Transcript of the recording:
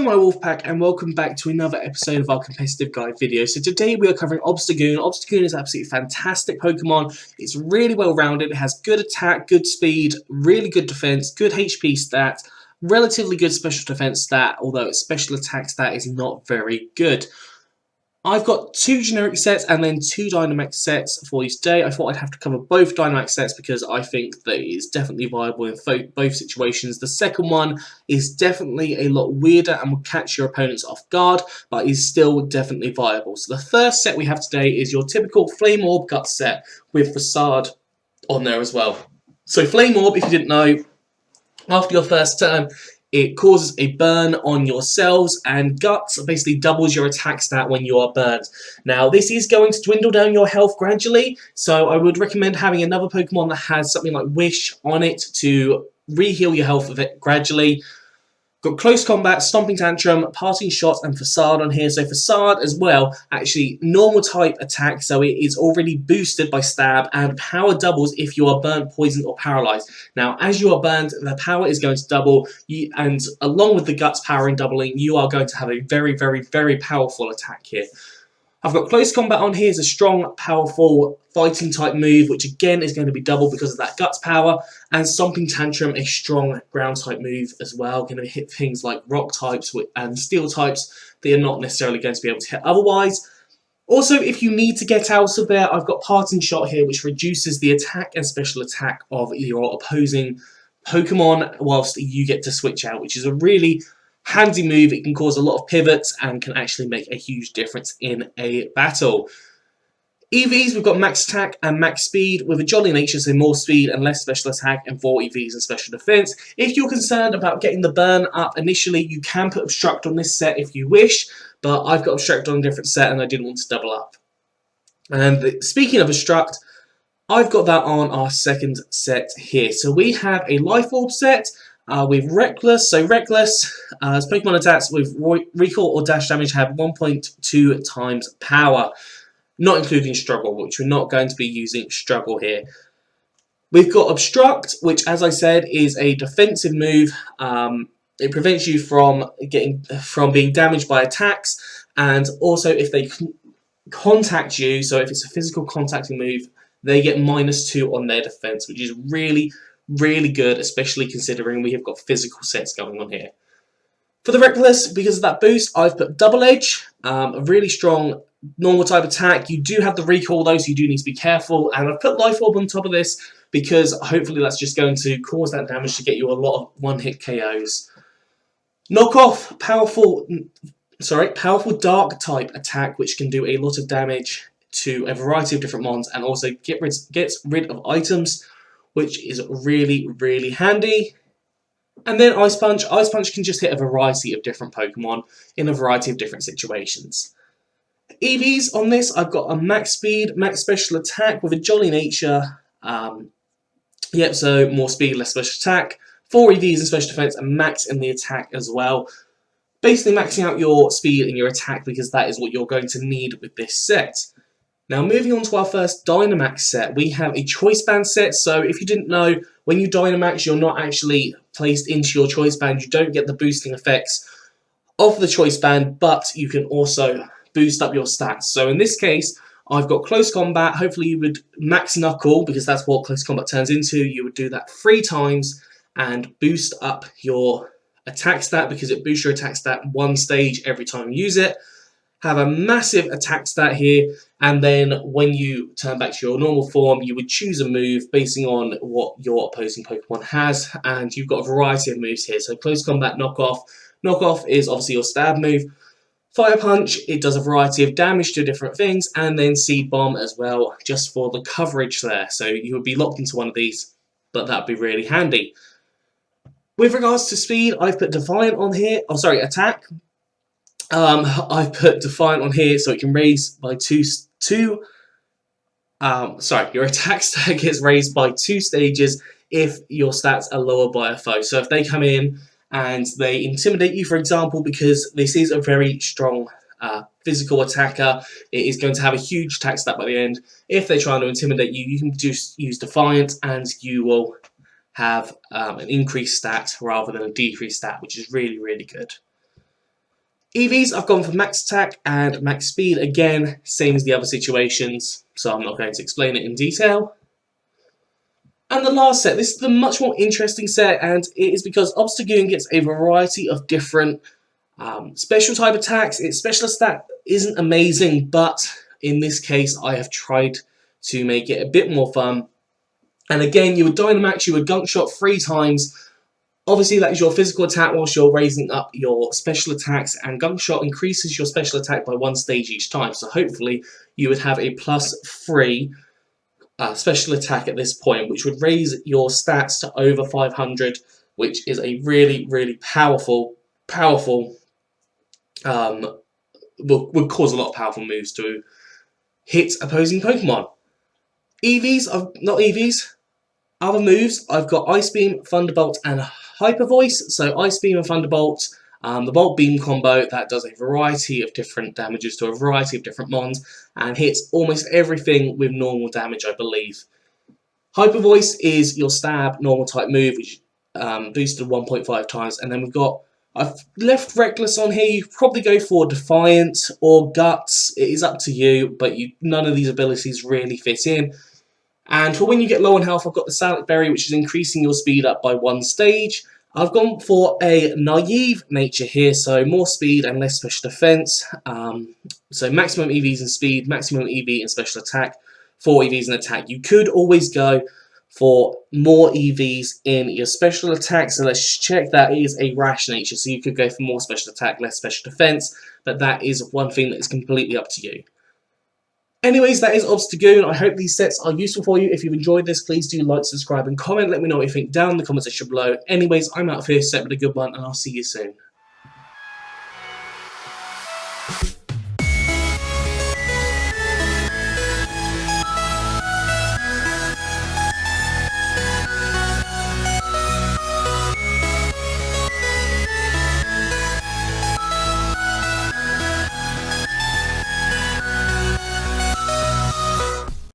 Hello my Wolfpack and welcome back to another episode of our competitive guide video. So today we are covering Obstagoon. Obstagoon is absolutely fantastic Pokemon. It's really well rounded, it has good attack, good speed, really good defense, good HP stat, relatively good special defense stat, although its special attack stat is not very good. I've got two generic sets and then two dynamax sets for you today. I thought I'd have to cover both dynamax sets because I think that it is definitely viable in both situations. The second one is definitely a lot weirder and will catch your opponents off guard, but is still definitely viable. So the first set we have today is your typical Flame Orb Gut set with Facade on there as well. So Flame Orb, if you didn't know, after your first turn, it causes a burn on your cells, and Guts basically doubles your attack stat when you are burned. Now, this is going to dwindle down your health gradually, so I would recommend having another Pokemon that has something like Wish on it to re-heal your health of it gradually. Got Close Combat, Stomping Tantrum, Parting Shot, and Facade on here. So Facade as well, actually normal type attack, so it is already boosted by Stab, and power doubles if you are burnt, poisoned, or paralyzed. Now, as you are burned, the power is going to double, and along with the Guts power and doubling, you are going to have a very, very, very powerful attack here. I've got Close Combat on here as a strong, powerful fighting type move, which again is going to be double because of that Guts power, and Stomping Tantrum, a strong ground type move as well, going to hit things like rock types and steel types that you're not necessarily going to be able to hit otherwise. Also, if you need to get out of there, I've got Parting Shot here, which reduces the attack and special attack of your opposing Pokemon whilst you get to switch out, which is a really handy move. It can cause a lot of pivots and can actually make a huge difference in a battle. EVs, we've got Max Attack and Max Speed with a Jolly Nature, so more speed and less special attack, and 4 EVs and special defense. If you're concerned about getting the burn up initially, you can put Obstruct on this set if you wish, but I've got Obstruct on a different set and I didn't want to double up. And speaking of Obstruct, I've got that on our second set here. So we have a Life Orb set with Reckless. So Reckless, as Pokemon attacks with Recall or Dash damage have 1.2 times power, not including Struggle, which we're not going to be using Struggle here. We've got Obstruct, which, as I said, is a defensive move. It prevents you from being damaged by attacks, and also if they contact you, so if it's a physical contacting move, they get -2 on their defense, which is really, really good, especially considering we have got physical sets going on here. For the Reckless, because of that boost, I've put Double Edge, a really strong normal type attack. You do have the recall though, so you do need to be careful, and I've put Life Orb on top of this because hopefully that's just going to cause that damage to get you a lot of one-hit KOs. Knockoff, powerful dark type attack, which can do a lot of damage to a variety of different mons, and also gets rid of items, which is really, really handy. And then Ice Punch. Ice Punch can just hit a variety of different Pokemon in a variety of different situations. EVs on this, I've got a Max Speed, Max Special Attack with a Jolly Nature. So more speed, less special attack. 4 EVs and special defense, and max in the attack as well. Basically maxing out your speed and your attack because that is what you're going to need with this set. Now, moving on to our first Dynamax set, we have a Choice Band set. So if you didn't know, when you Dynamax, you're not actually placed into your Choice Band. You don't get the boosting effects of the Choice Band, but you can also boost up your stats. So in this case, I've got Close Combat. Hopefully you would max Knuckle, because that's what Close Combat turns into. You would do that 3 times and boost up your attack stat, because it boosts your attack stat 1 stage every time you use it. Have a massive attack stat here, and then when you turn back to your normal form, you would choose a move basing on what your opposing Pokemon has, and you've got a variety of moves here. So Close Combat, Knockoff. Knockoff is obviously your stab move. Fire Punch, it does a variety of damage to different things, and then Seed Bomb as well, just for the coverage there. So you would be locked into one of these, but that would be really handy. With regards to speed, I've put Defiant on here. Oh, sorry, attack. I've put Defiant on here so it can raise by your attack stat gets raised by 2 stages if your stats are lower by a foe. So if they come in and they intimidate you, for example, because this is a very strong physical attacker, it is going to have a huge attack stat by the end. If they're trying to intimidate you, you can just use Defiant and you will have an increased stat rather than a decreased stat, which is really, really good. EVs, I've gone for max attack and max speed, again, same as the other situations, so I'm not going to explain it in detail. And the last set, this is the much more interesting set, and it is because Obstagoon gets a variety of different special type attacks. Its special stat isn't amazing, but in this case I have tried to make it a bit more fun. And again, you would dynamax, you would gunk shot 3 times. Obviously that is your physical attack whilst you're raising up your special attacks, and gunk shot increases your special attack by 1 stage each time. So hopefully you would have a +3 special attack at this point, which would raise your stats to over 500, which is a really, really powerful, would cause a lot of powerful moves to hit opposing Pokemon. Other moves, I've got Ice Beam, Thunderbolt, and Hyper Voice. So Ice Beam and Thunderbolt, the Bolt Beam combo, that does a variety of different damages to a variety of different mons, and hits almost everything with normal damage, I believe. Hyper Voice is your stab, normal type move, which boosted 1.5 times, and then I've left Reckless on here. You could probably go for Defiant or Guts, it is up to you, but none of these abilities really fit in. And for when you get low on health, I've got the Salad Berry, which is increasing your speed up by 1 stage. I've gone for a naive nature here, so more speed and less special defense. So maximum EVs in speed, maximum EV in special attack, 4 EVs in attack. You could always go for more EVs in your special attack, so let's check. That is a rash nature, so you could go for more special attack, less special defense, but that is one thing that is completely up to you. Anyways, that is Obstagoon. I hope these sets are useful for you. If you've enjoyed this, please do like, subscribe, and comment. Let me know what you think down in the comment section below. Anyways, I'm out of here. Set with a good one, and I'll see you soon.